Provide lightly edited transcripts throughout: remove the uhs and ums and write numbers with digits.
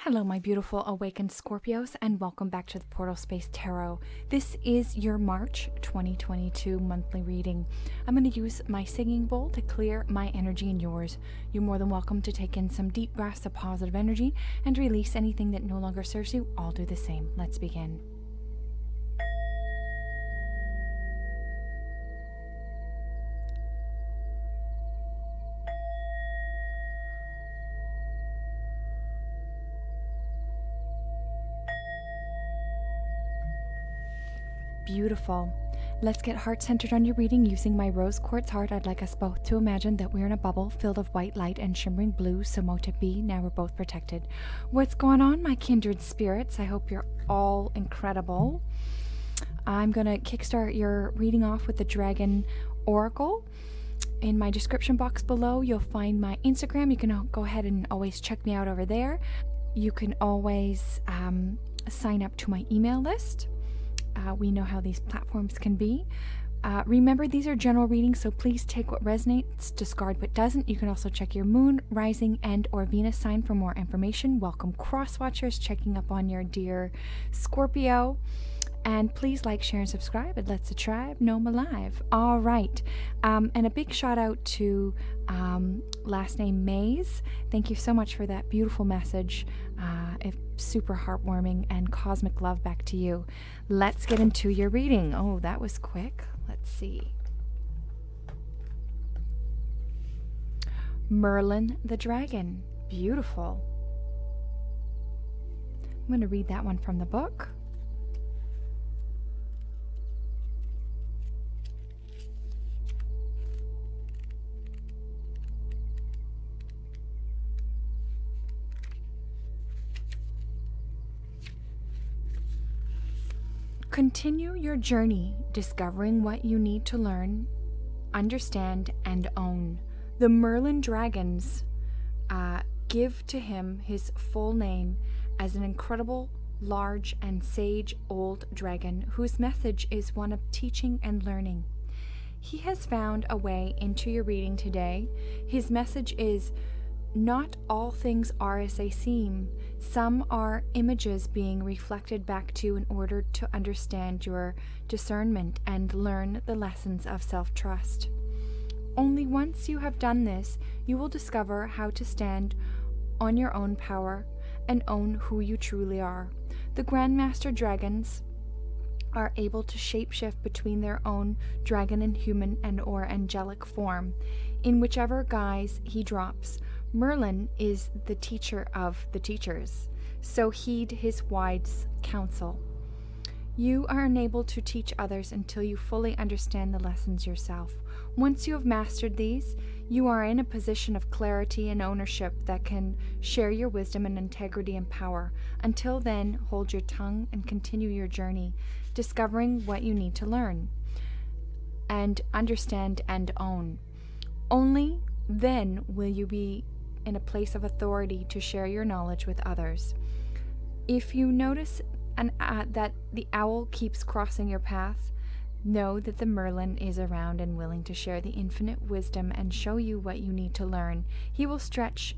Hello, my beautiful awakened Scorpios, and welcome back to the Portal Space Tarot. This is your March 2022 monthly reading. I'm going to use my singing bowl to clear my energy and yours. You're more than welcome to take in some deep breaths of positive energy and release anything that no longer serves you. I'll do the same. Let's begin. Beautiful. Let's get heart-centered on your reading using my rose quartz heart. I'd like us both to imagine that we're in a bubble filled of white light and shimmering blue, so mote it be. Now we're both protected. What's going on, my kindred spirits? I hope you're all incredible. I'm going to kickstart your reading off with the Dragon Oracle. In my description box below, you'll find my Instagram. You can go ahead and always check me out over there. You can always sign up to my email list. We know how these platforms can be. Remember, these are general readings, so please take what resonates, discard what doesn't. You can also check your moon, rising, and or Venus sign for more information. Welcome cross-watchers checking up on your dear Scorpio. And please like, share, and subscribe. It lets the tribe know I'm alive. All right. And a big shout out to last name Maze. Thank you so much for that beautiful message. It's super heartwarming, and cosmic love back to you. Let's get into your reading. Oh, that was quick. Let's see. Merlin the Dragon. Beautiful. I'm going to read that one from the book. Continue your journey, discovering what you need to learn, understand, and own. The Merlin dragons give to him his full name as an incredible, large, and sage old dragon whose message is one of teaching and learning. He has found a way into your reading today. His message is, not all things are as they seem. Some are images being reflected back to you in order to understand your discernment and learn the lessons of self-trust. Only once you have done this, you will discover how to stand on your own power and own who you truly are. The Grandmaster Dragons are able to shapeshift between their own dragon and human and or angelic form, in whichever guise he drops. Merlin is the teacher of the teachers, so heed his wise counsel. You are unable to teach others until you fully understand the lessons yourself. Once you have mastered these, you are in a position of clarity and ownership that can share your wisdom and integrity and power. Until then, hold your tongue and continue your journey, discovering what you need to learn and understand and own. Only then will you be in a place of authority to share your knowledge with others. If you notice that the owl keeps crossing your path, know that the Merlin is around and willing to share the infinite wisdom and show you what you need to learn. He will stretch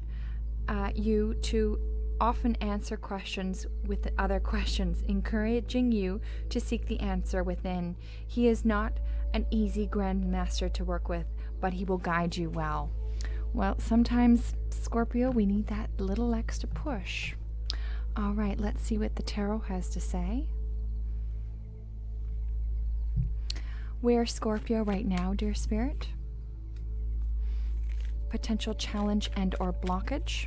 you to often answer questions with other questions, encouraging you to seek the answer within. He is not an easy grandmaster to work with, but he will guide you well. Well, sometimes, Scorpio, we need that little extra push. All right, let's see what the tarot has to say. Where Scorpio right now, dear Spirit? Potential challenge and or blockage.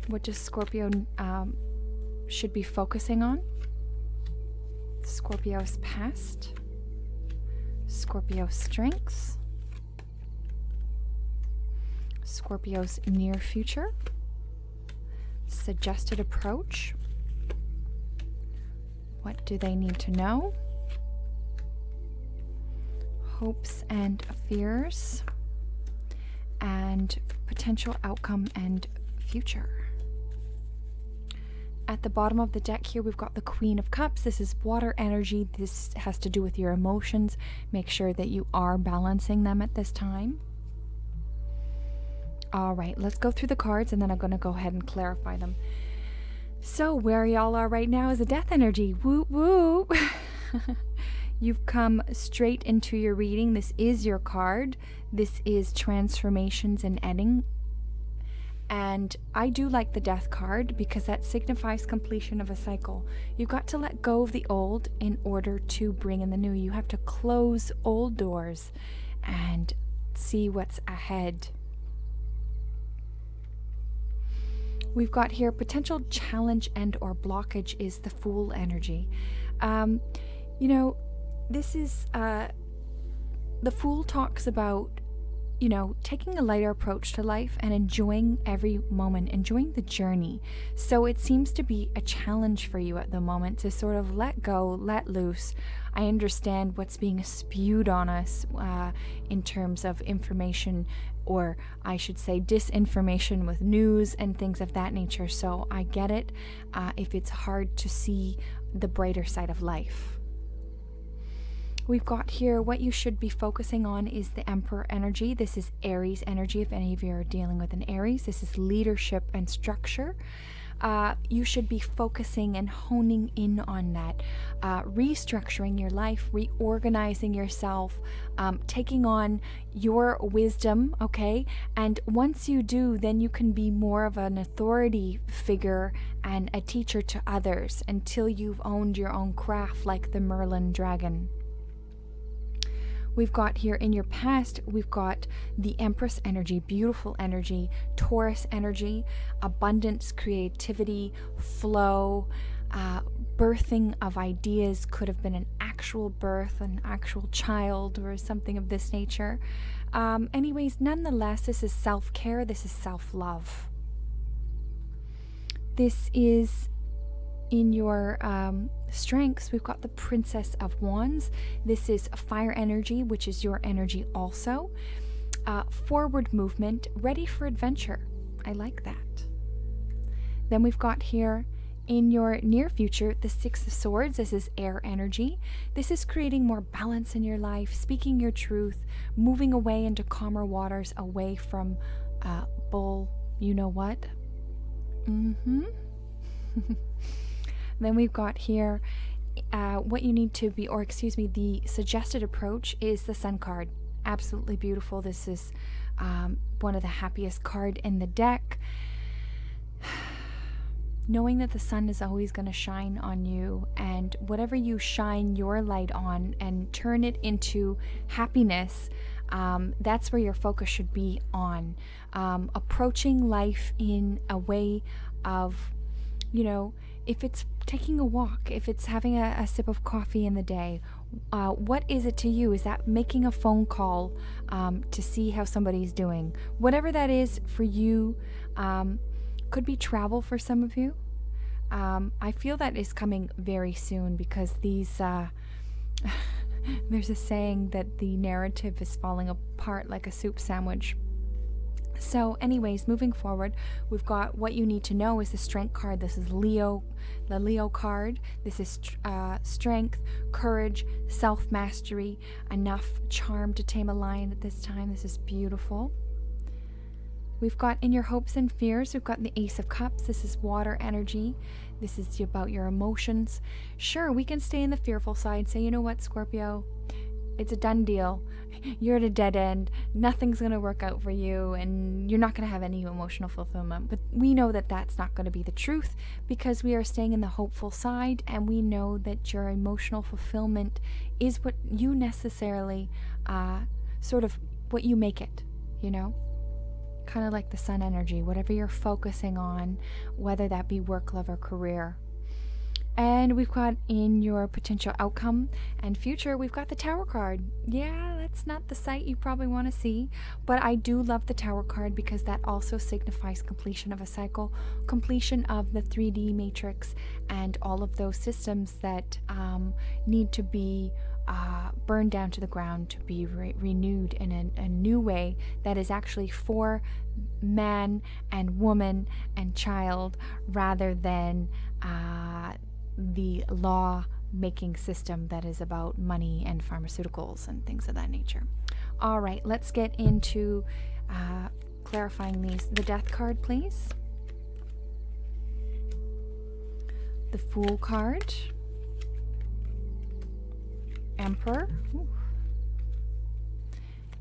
What does Scorpio should be focusing on? Scorpio's past. Scorpio's strengths. Scorpio's near future, suggested approach, what do they need to know, hopes and fears, and potential outcome and future. At the bottom of the deck here, we've got the Queen of Cups. This is water energy. This has to do with your emotions. Make sure that you are balancing them at this time. All right, let's go through the cards and then I'm going to go ahead and clarify them. So where y'all are right now is a death energy. Woo woo. You've come straight into your reading. This is your card. This is transformations and ending. And I do like the death card because that signifies completion of a cycle. You've got to let go of the old in order to bring in the new. You have to close old doors and see what's ahead. We've got here potential challenge and or blockage is the Fool energy. This is the Fool talks about taking a lighter approach to life and enjoying every moment, enjoying the journey. So it seems to be a challenge for you at the moment to sort of let go, let loose. I understand what's being spewed on us in terms of information, or I should say disinformation with news and things of that nature. So I get it if it's hard to see the brighter side of life. We've got here what you should be focusing on is the Emperor energy. This is Aries energy. If any of you are dealing with an Aries, this is leadership and structure. You should be focusing and honing in on that, restructuring your life, reorganizing yourself, taking on your wisdom, okay? And once you do, then you can be more of an authority figure and a teacher to others until you've owned your own craft like the Merlin dragon. We've got here in your past, we've got the Empress energy, beautiful energy, Taurus energy, abundance, creativity, flow, birthing of ideas. Could have been an actual birth, an actual child, or something of this nature. Anyways, nonetheless, this is self-care, this is self-love. This is in your strengths, we've got the Princess of Wands. This is fire energy, which is your energy also. Forward movement, ready for adventure. I like that. Then we've got here in your near future, the Six of Swords. This is air energy. This is creating more balance in your life, speaking your truth, moving away into calmer waters, away from bull, you know what? Then we've got here what you need to be, or excuse me, the suggested approach is the Sun card. Absolutely beautiful. This is one of the happiest card in the deck. Knowing that the sun is always going to shine on you, and whatever you shine your light on and turn it into happiness, that's where your focus should be on. Approaching life in a way of, if it's taking a walk, if it's having a sip of coffee in the day, what is it to you? Is that making a phone call to see how somebody's doing? Whatever that is for you, could be travel for some of you. I feel that is coming very soon because these, there's a saying that the narrative is falling apart like a soup sandwich. So anyways, moving forward, we've got what you need to know is the Strength card. This is Leo, the Leo card. This is strength, courage, self-mastery, enough charm to tame a lion at this time. This is beautiful. We've got in your hopes and fears, we've got the Ace of Cups. This is water energy. This is about your emotions. Sure, we can stay in the fearful side, say, you know what, Scorpio, it's a done deal. You're at a dead end. Nothing's going to work out for you, and you're not going to have any emotional fulfillment. But we know that that's not going to be the truth because we are staying in the hopeful side, and we know that your emotional fulfillment is what you necessarily, sort of what you make it, Kind of like the sun energy, whatever you're focusing on, whether that be work, love, or career. And we've got in your potential outcome and future, we've got the Tower card. Yeah, that's not the sight you probably want to see, but I do love the Tower card because that also signifies completion of a cycle, completion of the 3D matrix, and all of those systems that need to be burned down to the ground to be renewed in a new way that is actually for man and woman and child rather than the law-making system that is about money and pharmaceuticals and things of that nature. All right, let's get into clarifying these. The Death card, please. The Fool card. Emperor. Ooh.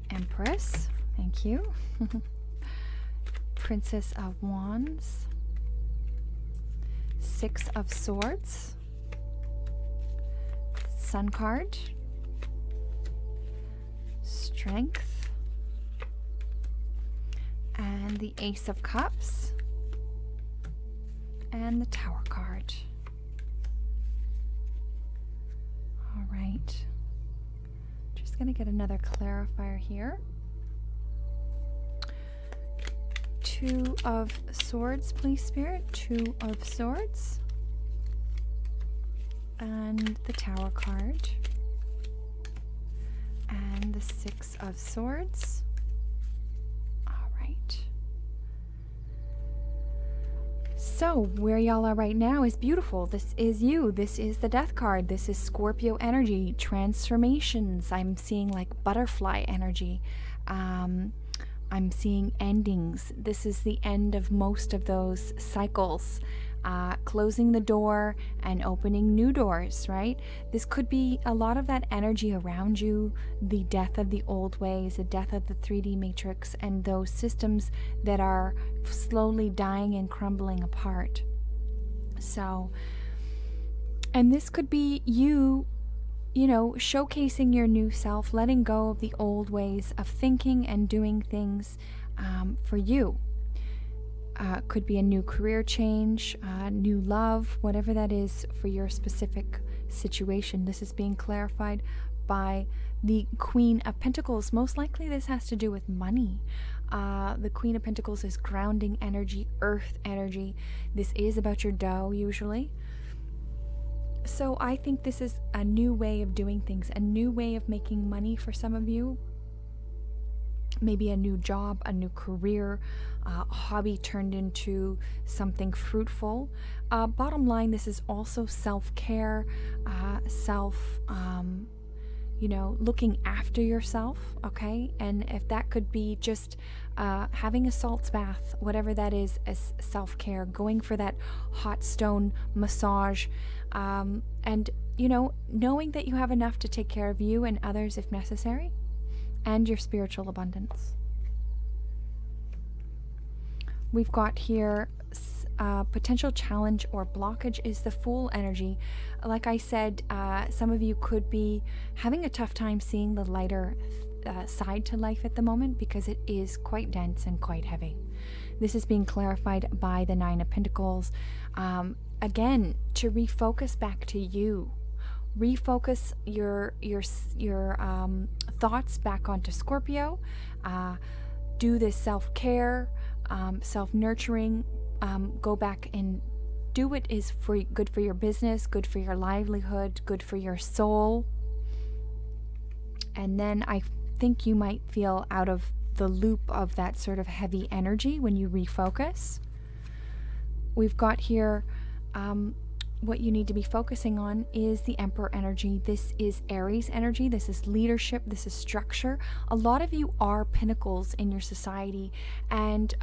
Empress. Thank you. Princess of Wands. Six of Swords. Sun card. Strength. And the Ace of Cups. And the Tower card. All right. Just going to get another clarifier here. Two of Swords, please, Spirit. Two of Swords. And the Tower card. And the Six of Swords. All right. So, where y'all are right now is beautiful. This is you. This is the Death card. This is Scorpio energy. Transformations. I'm seeing like butterfly energy. I'm seeing endings. This is the end of most of those cycles. Closing the door and opening new doors, right? This could be a lot of that energy around you, the death of the old ways, the death of the 3D matrix, and those systems that are slowly dying and crumbling apart. So, and this could be you know, showcasing your new self, letting go of the old ways of thinking and doing things for you. Could be a new career change, new love, whatever that is for your specific situation. This is being clarified by the Queen of Pentacles. Most likely this has to do with money. The Queen of Pentacles is grounding energy, earth energy. This is about your dough usually. So I think this is a new way of doing things, a new way of making money for some of you. Maybe a new job, a new career, hobby turned into something fruitful. Bottom line, this is also self-care, looking after yourself, okay? And if that could be just having a salt bath, whatever that is, as self-care, going for that hot stone massage, and, knowing that you have enough to take care of you and others if necessary, and your spiritual abundance. We've got here potential challenge or blockage is the Fool energy. Like I said, some of you could be having a tough time seeing the lighter side to life at the moment because it is quite dense and quite heavy. This is being clarified by the Nine of Pentacles. Again, to refocus back to you. Refocus your thoughts back onto Scorpio. Do this self-care, self-nurturing. Go back and do what is good for your business, good for your livelihood, good for your soul. And then I think you might feel out of the loop of that sort of heavy energy when you refocus. We've got here what you need to be focusing on is the Emperor energy. This is Aries energy. This is leadership. This is structure. A lot of you are pinnacles in your society. And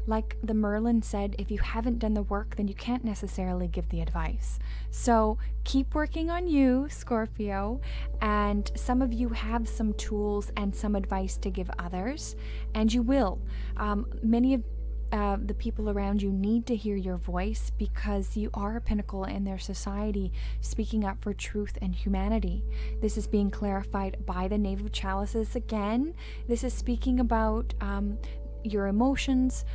like the Merlin said, if you haven't done the work, then you can't necessarily give the advice. So keep working on you, Scorpio. And some of you have some tools and some advice to give others. And you will. Many of the people around you need to hear your voice because you are a pinnacle in their society, speaking up for truth and humanity. This is being clarified by the Knave of Chalices again. This is speaking about your emotions,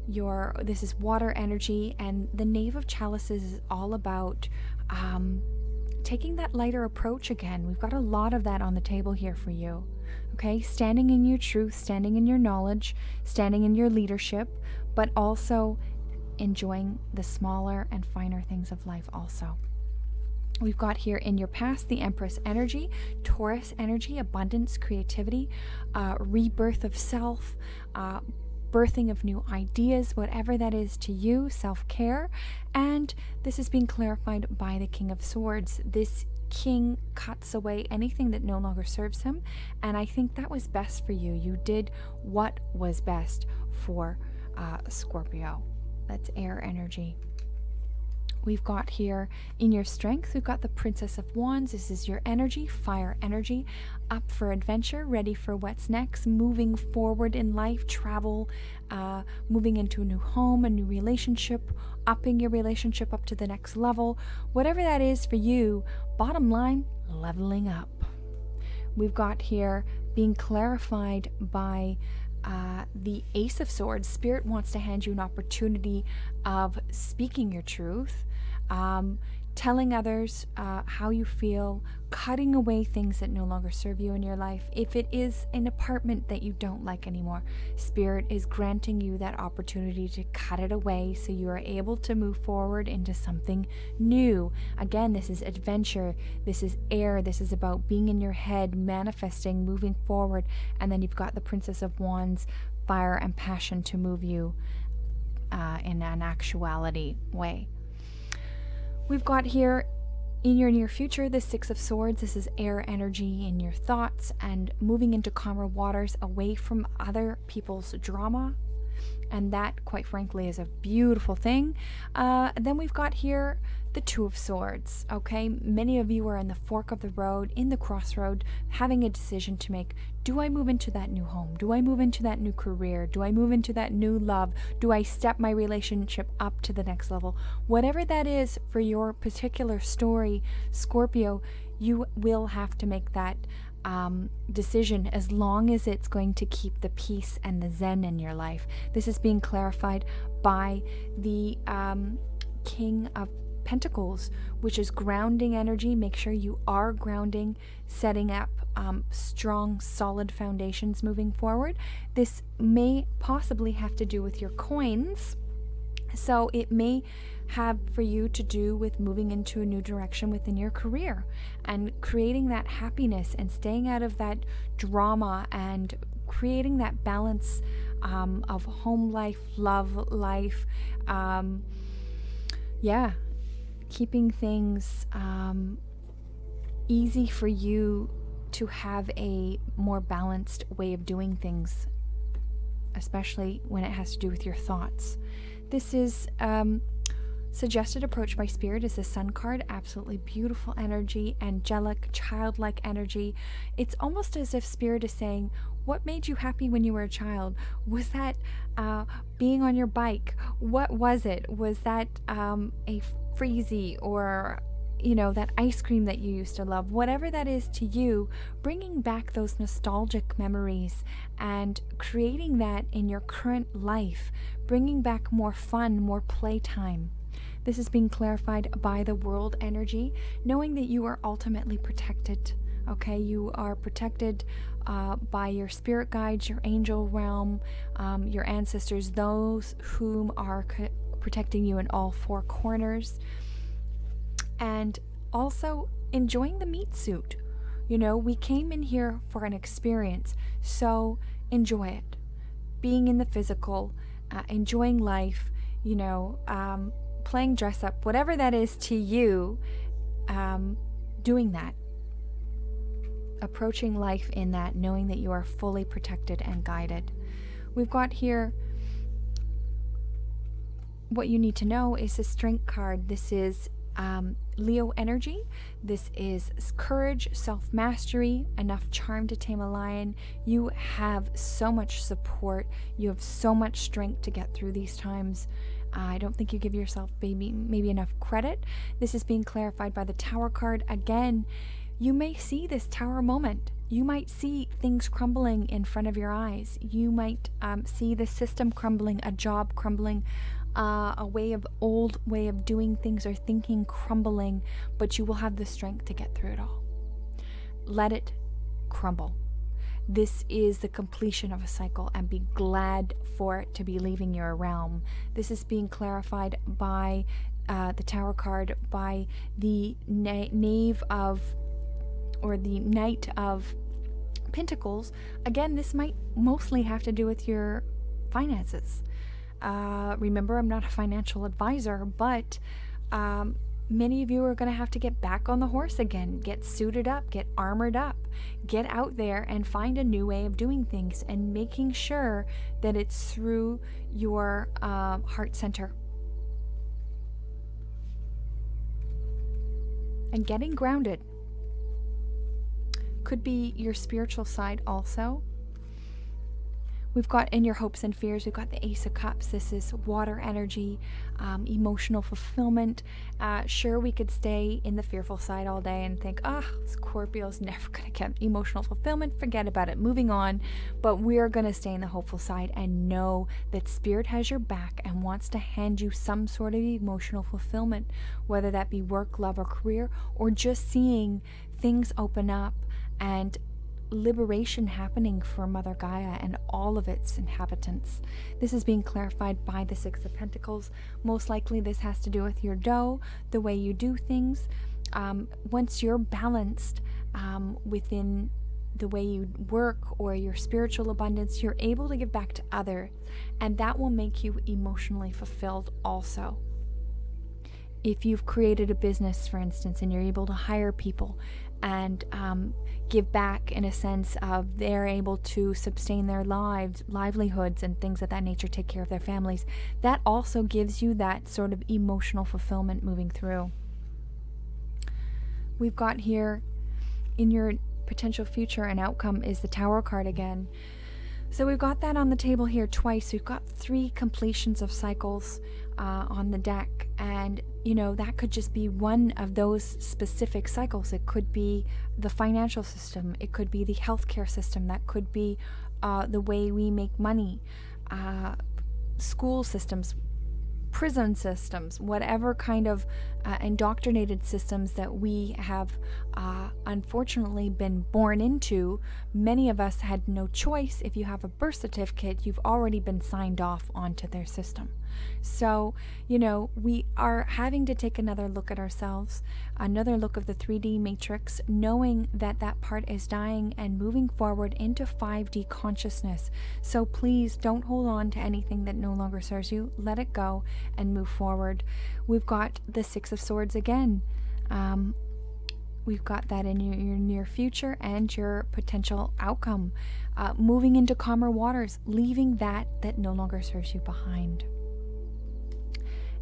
this is water energy, and the Knave of Chalices is all about taking that lighter approach again. We've got a lot of that on the table here for you. Okay, standing in your truth, standing in your knowledge, standing in your leadership, but also enjoying the smaller and finer things of life also. We've got here in your past the Empress energy, Taurus energy, abundance, creativity, rebirth of self, birthing of new ideas, whatever that is to you, self-care. And this is being clarified by the King of Swords. This king cuts away anything that no longer serves him. And I think that was best for you. You did what was best for Scorpio. That's air energy. We've got here in your strength, we've got the Princess of Wands. This is your energy, fire energy, up for adventure, ready for what's next, moving forward in life, travel, moving into a new home, a new relationship, upping your relationship up to the next level. Whatever that is for you, bottom line, leveling up. We've got here being clarified by the Ace of Swords. Spirit wants to hand you an opportunity of speaking your truth, telling others how you feel, cutting away things that no longer serve you in your life. If it is an apartment that you don't like anymore, Spirit is granting you that opportunity to cut it away so you are able to move forward into something new. Again, this is adventure, this is air, this is about being in your head, manifesting, moving forward. And then you've got the Princess of Wands, fire and passion to move you in an actuality way. We've got here in your near future the Six of Swords. This is air energy in your thoughts and moving into calmer waters, away from other people's drama. And that, quite frankly, is a beautiful thing. Then we've got here the Two of Swords. Okay, many of you are in the fork of the road, in the crossroad, having a decision to make. Do I move into that new home? Do I move into that new career? Do I move into that new love? Do I step my relationship up to the next level? Whatever that is for your particular story, Scorpio, you will have to make that decision, as long as it's going to keep the peace and the zen in your life. This is being clarified by the King of Pentacles, which is grounding energy. Make sure you are grounding, setting up strong, solid foundations moving forward. This may possibly have to do with your coins. So it may have for you to do with moving into a new direction within your career and creating that happiness and staying out of that drama and creating that balance of home life, love life. Keeping things easy for you to have a more balanced way of doing things, especially when it has to do with your thoughts. This is suggested approach by Spirit is the Sun card. Absolutely beautiful energy, angelic, childlike energy. It's almost as if Spirit is saying, what made you happy when you were a child? Was that being on your bike? What was it? Was that a freezy or that ice cream that you used to love? Whatever that is to you, bringing back those nostalgic memories and creating that in your current life, bringing back more fun, more playtime. This is being clarified by the world energy, knowing that you are ultimately protected. Okay, you are protected by your spirit guides, your angel realm, your ancestors, those whom are protecting you in all four corners. And also enjoying the meat suit. We came in here for an experience, so enjoy it. Being in the physical, enjoying life, playing dress up, whatever that is to you, doing that. Approaching life in that, knowing that you are fully protected and guided. We've got here, what you need to know is the Strength card. This is Leo energy. This is courage, self-mastery, enough charm to tame a lion. You have so much support. You have so much strength to get through these times. I don't think you give yourself maybe enough credit. This is being clarified by the Tower card. Again, you may see this Tower moment. You might see things crumbling in front of your eyes. You might see the system crumbling, a job crumbling, a old way of doing things or thinking crumbling, but you will have the strength to get through it all. Let it crumble. This is the completion of a cycle, and be glad for it to be leaving your realm. This is being clarified by the Tower card, by the Knave of, or the Knight of Pentacles. Again, this might mostly have to do with your finances. Remember, I'm not a financial advisor, but Many of you are going to have to get back on the horse again, get suited up, get armored up, get out there and find a new way of doing things, and making sure that it's through your heart center. And getting grounded. Could be your spiritual side also. We've got in your hopes and fears, we've got the Ace of Cups. This is water energy, emotional fulfillment. Sure, we could stay in the fearful side all day and think, Scorpio's never going to get emotional fulfillment. Forget about it. Moving on. But we're going to stay in the hopeful side and know that Spirit has your back and wants to hand you some sort of emotional fulfillment, whether that be work, love, or career, or just seeing things open up and liberation happening for Mother Gaia and all of its inhabitants. This is being clarified by the Six of Pentacles. Most likely this has to do with your dough, the way you do things. Once you're balanced within the way you work or your spiritual abundance, you're able to give back to others, and that will make you emotionally fulfilled also. If you've created a business, for instance, and you're able to hire people and give back in a sense of they're able to sustain their livelihoods and things of that nature, take care of their families, that also gives you that sort of emotional fulfillment moving through. We've got here in your potential future and outcome is the Tower card again. So we've got that on the table here twice. We've got 3 completions of cycles on the deck, and that could just be one of those specific cycles. It could be the financial system, it could be the healthcare system, that could be the way we make money, school systems, prison systems, whatever kind of indoctrinated systems that we have unfortunately been born into. Many of us had no choice. If you have a birth certificate, you've already been signed off onto their system. So, we are having to take another look at ourselves, another look of the 3D matrix, knowing that that part is dying and moving forward into 5D consciousness. So please don't hold on to anything that no longer serves you. Let it go and move forward. We've got the 6 of Swords again. We've got that in your near future and your potential outcome. Moving into calmer waters, leaving that no longer serves you behind.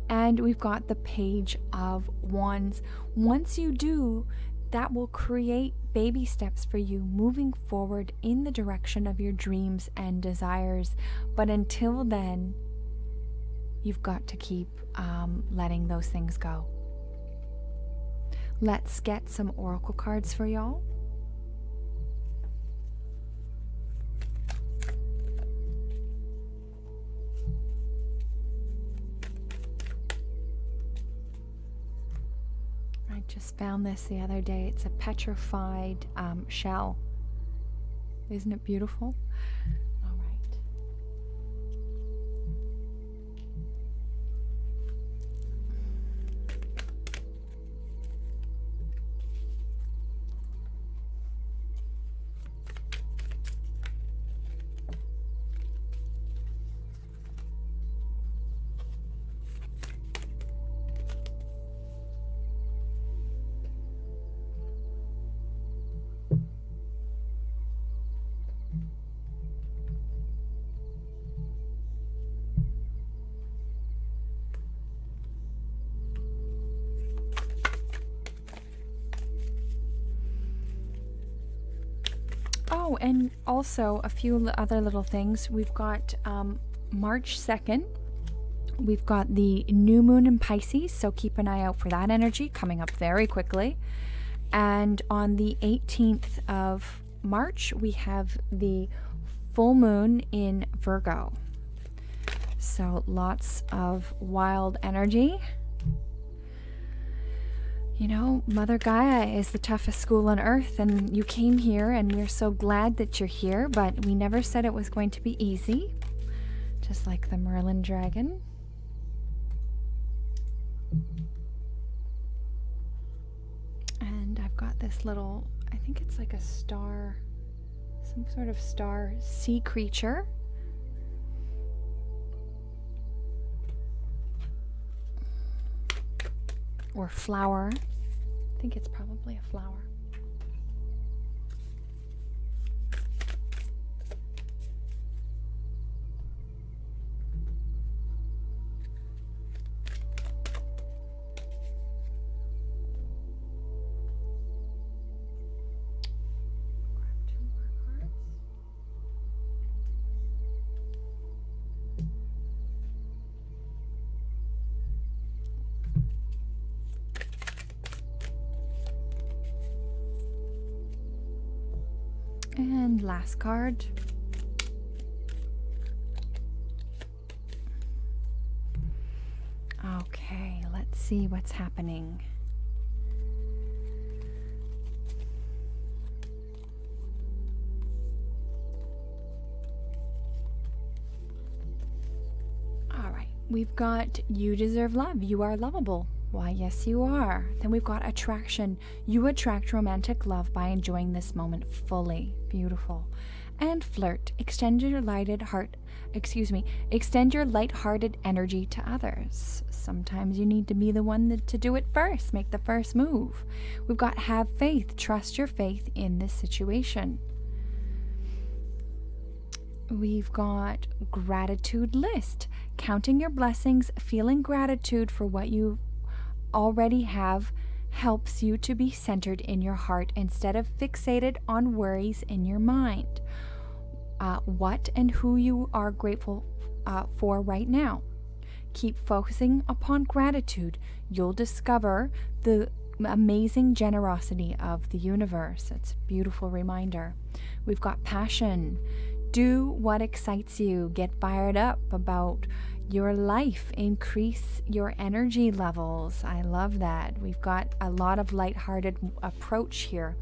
And we've got the Page of Wands. Once you do, that will create baby steps for you moving forward in the direction of your dreams and desires. But until then, you've got to keep letting those things go. Let's get some oracle cards for y'all. I just found this the other day. It's a petrified shell. Isn't it beautiful? All right. Oh, and also a few other little things. We've got March 2nd. We've got the new moon in Pisces, so keep an eye out for that energy coming up very quickly. And on the 18th of March, we have the full moon in Virgo. So lots of wild energy. Mother Gaia is the toughest school on earth, and you came here, and we're so glad that you're here, but we never said it was going to be easy, just like the Merlin dragon. And I've got this little, I think it's like a star, some sort of star sea creature. or flower. I think it's probably a flower. And last card. Okay, let's see what's happening. All right, we've got you deserve love. You are lovable. Why, yes, you are. Then we've got attraction. You attract romantic love by enjoying this moment fully. Beautiful. And flirt. Extend your light-hearted energy to others. Sometimes you need to be the one to do it first. Make the first move. We've got have faith. Trust your faith in this situation. We've got gratitude list. Counting your blessings, feeling gratitude for what you already have helps you to be centered in your heart instead of fixated on worries in your mind. What and who you are grateful for right now. Keep focusing upon gratitude. You'll discover the amazing generosity of the universe. It's a beautiful reminder. We've got passion. Do what excites you. Get fired up about your life. Increase your energy levels. I love that. We've got a lot of lighthearted approach here.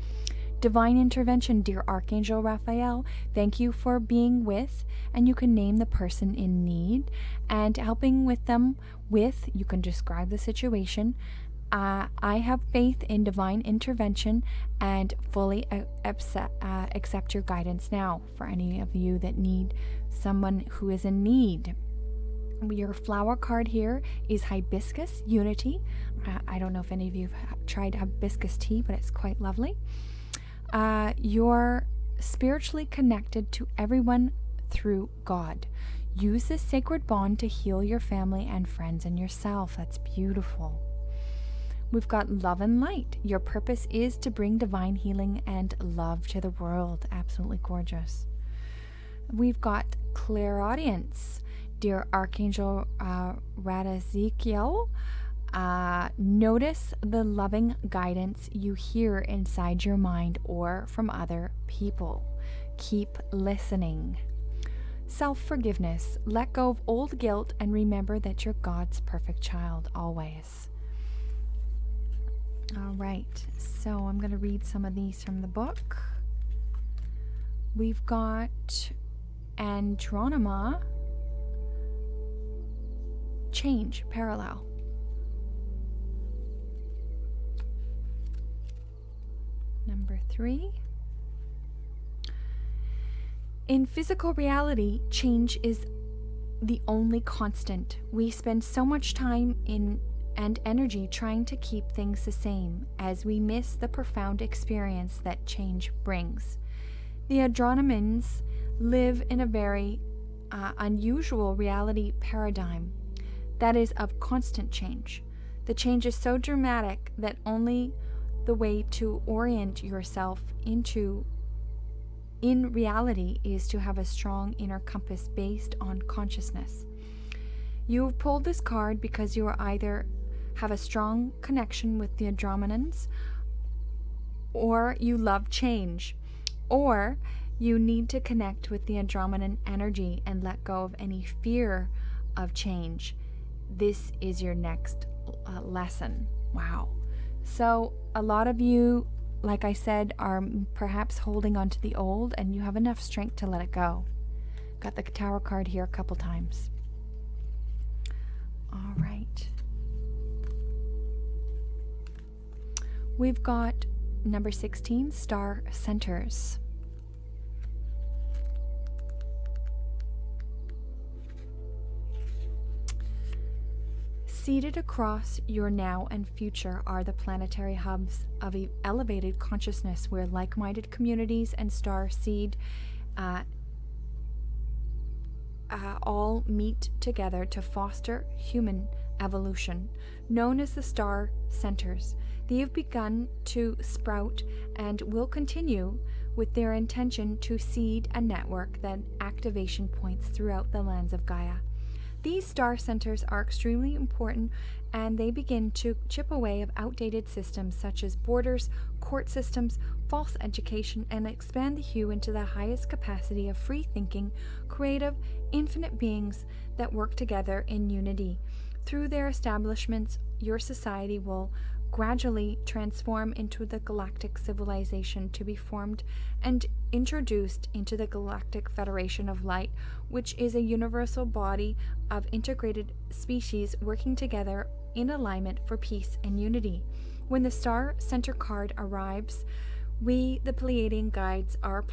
Divine intervention. Dear Archangel Raphael, thank you for being with, and you can name the person in need and helping with them with, you can describe the situation. I have faith in divine intervention and fully accept your guidance now. For any of you that need someone who is in need. Your flower card here is hibiscus unity. I don't know if any of you have tried hibiscus tea, but it's quite lovely. You're spiritually connected to everyone through God. Use this sacred bond to heal your family and friends and yourself. That's beautiful. We've got love and light. Your purpose is to bring divine healing and love to the world. Absolutely gorgeous. We've got clairaudience. Dear Archangel Radzikiel, notice the loving guidance you hear inside your mind or from other people. Keep listening. Self-forgiveness. Let go of old guilt and remember that you're God's perfect child always. All right, so I'm going to read some of these from the book. We've got Andronima, change, parallel. Number 3. In physical reality, change is the only constant. We spend so much time and energy trying to keep things the same as we miss the profound experience that change brings. The Andronimans live in a very unusual reality paradigm that is of constant change. The change is so dramatic that only the way to orient yourself in reality is to have a strong inner compass based on consciousness. You have pulled this card because you are either have a strong connection with the Andromedans, or you love change, or you need to connect with the Andromedan energy and let go of any fear of change. This is your next lesson. Wow. So a lot of you, like I said, are perhaps holding on to the old, and you have enough strength to let it go. Got the Tower card here a couple times. All right. We've got number 16, star centers. Seated across your now and future are the planetary hubs of elevated consciousness where like-minded communities and star seed all meet together to foster human evolution, known as the star centers. They have begun to sprout and will continue with their intention to seed a network that activation points throughout the lands of Gaia. These star centers are extremely important, and they begin to chip away of outdated systems such as borders, court systems, false education, and expand the hue into the highest capacity of free-thinking, creative, infinite beings that work together in unity. Through their establishments, your society will gradually transform into the galactic civilization to be formed and introduced into the Galactic Federation of Light, which is a universal body of integrated species working together in alignment for peace and unity. When the Star Center card arrives, we, the Pleiadian guides, are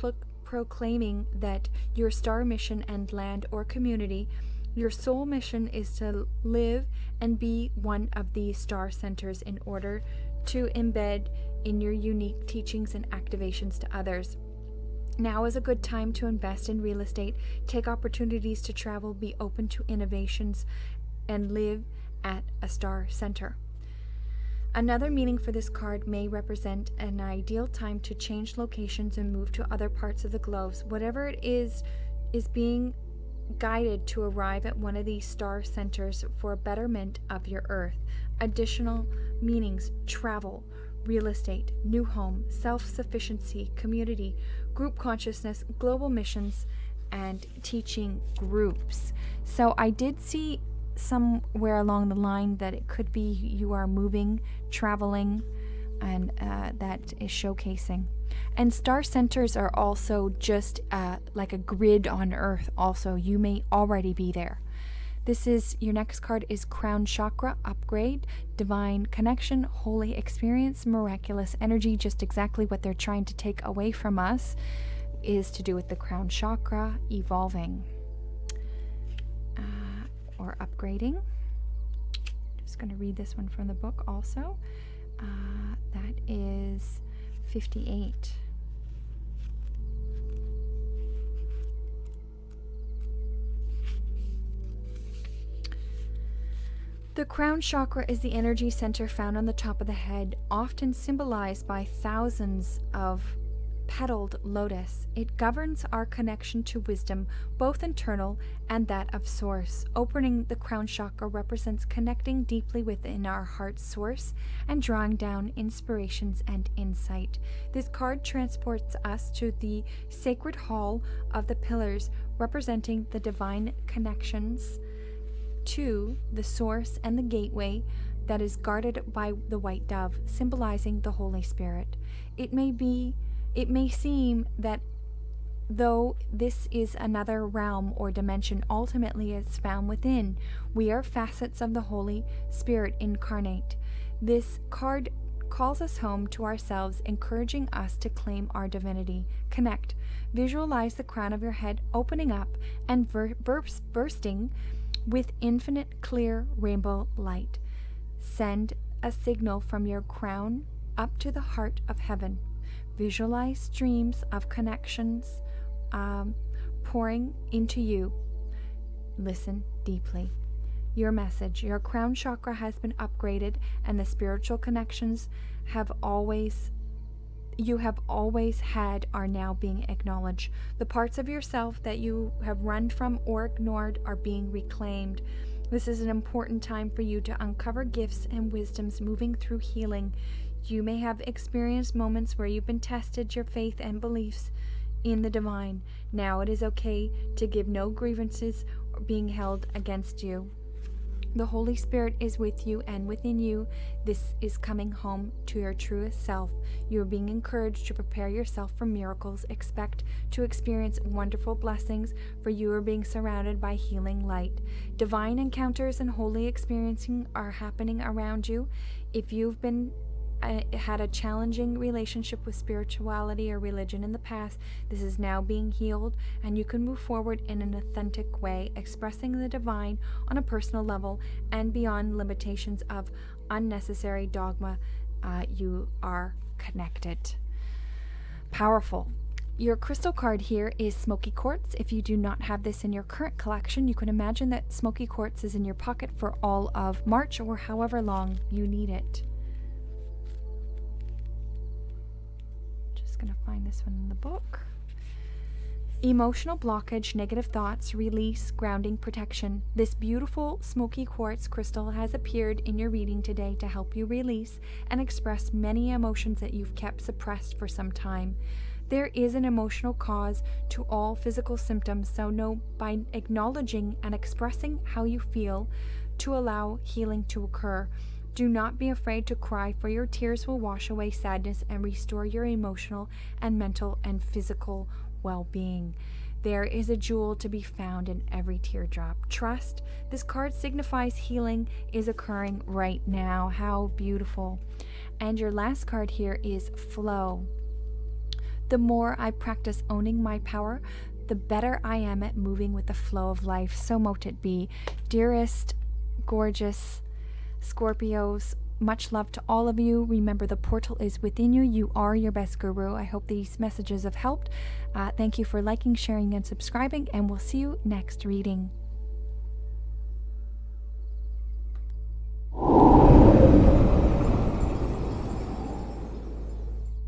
proclaiming that your star mission and land or community, your soul mission is to live and be one of these star centers in order to embed in your unique teachings and activations to others. Now is a good time to invest in real estate, take opportunities to travel, be open to innovations, and live at a star center. Another meaning for this card may represent an ideal time to change locations and move to other parts of the globe. Whatever it is being guided to arrive at one of these star centers for a betterment of your earth. Additional meanings: travel, real estate, new home, self-sufficiency, community, group consciousness, global missions, and teaching groups. So I did see somewhere along the line that it could be you are moving, traveling, and that is showcasing. And star centers are also just like a grid on Earth also. You may already be there. Your next card is Crown Chakra Upgrade, Divine Connection, Holy Experience, Miraculous Energy. Just exactly what they're trying to take away from us is to do with the Crown Chakra evolving or upgrading. Just going to read this one from the book also. That is 58. The crown chakra is the energy center found on the top of the head, often symbolized by thousands of petaled lotus. It governs our connection to wisdom, both internal and that of source. Opening the crown chakra represents connecting deeply within our heart's source and drawing down inspirations and insight. This card transports us to the sacred hall of the pillars, representing the divine connections to the source and the gateway that is guarded by the white dove, symbolizing the Holy Spirit. It may seem that though this is another realm or dimension, ultimately it's found within. We are facets of the Holy Spirit incarnate. This card calls us home to ourselves, encouraging us to claim our divinity. Connect. Visualize the crown of your head opening up and bursting with infinite clear rainbow light. Send a signal from your crown up to the heart of heaven. Visualize streams of connections pouring into you. Listen deeply. Your message: your crown chakra has been upgraded, and the spiritual connections you have always had are now being acknowledged. The parts of yourself that you have run from or ignored are being reclaimed. This is an important time for you to uncover gifts and wisdoms moving through healing. You may have experienced moments where you've been tested your faith and beliefs in the divine. Now it is okay to give no grievances being held against you. The Holy Spirit is with you and within you. This is coming home to your truest self. You are being encouraged to prepare yourself for miracles. Expect to experience wonderful blessings, for you are being surrounded by healing light. Divine encounters and holy experiencing are happening around you. If you've been had a challenging relationship with spirituality or religion in the past. This is now being healed, and you can move forward in an authentic way, expressing the divine on a personal level and beyond limitations of unnecessary dogma. You are connected. Powerful. Your crystal card here is smoky quartz. If you do not have this in your current collection, you can imagine that smoky quartz is in your pocket for all of March or however long you need it. Just going to find this one in the book. Emotional blockage, negative thoughts, release, grounding, protection. This beautiful smoky quartz crystal has appeared in your reading today to help you release and express many emotions that you've kept suppressed for some time. There is an emotional cause to all physical symptoms, so know by acknowledging and expressing how you feel to allow healing to occur. Do not be afraid to cry, for your tears will wash away sadness and restore your emotional and mental and physical well-being. There is a jewel to be found in every teardrop. Trust. This card signifies healing is occurring right now. How beautiful. And your last card here is flow. The more I practice owning my power, the better I am at moving with the flow of life. So mote it be. Dearest, gorgeous Scorpios, much love to all of you. Remember, the portal is within you. You are your best guru. I hope these messages have helped. Thank you for liking, sharing, and subscribing, and we'll see you next reading.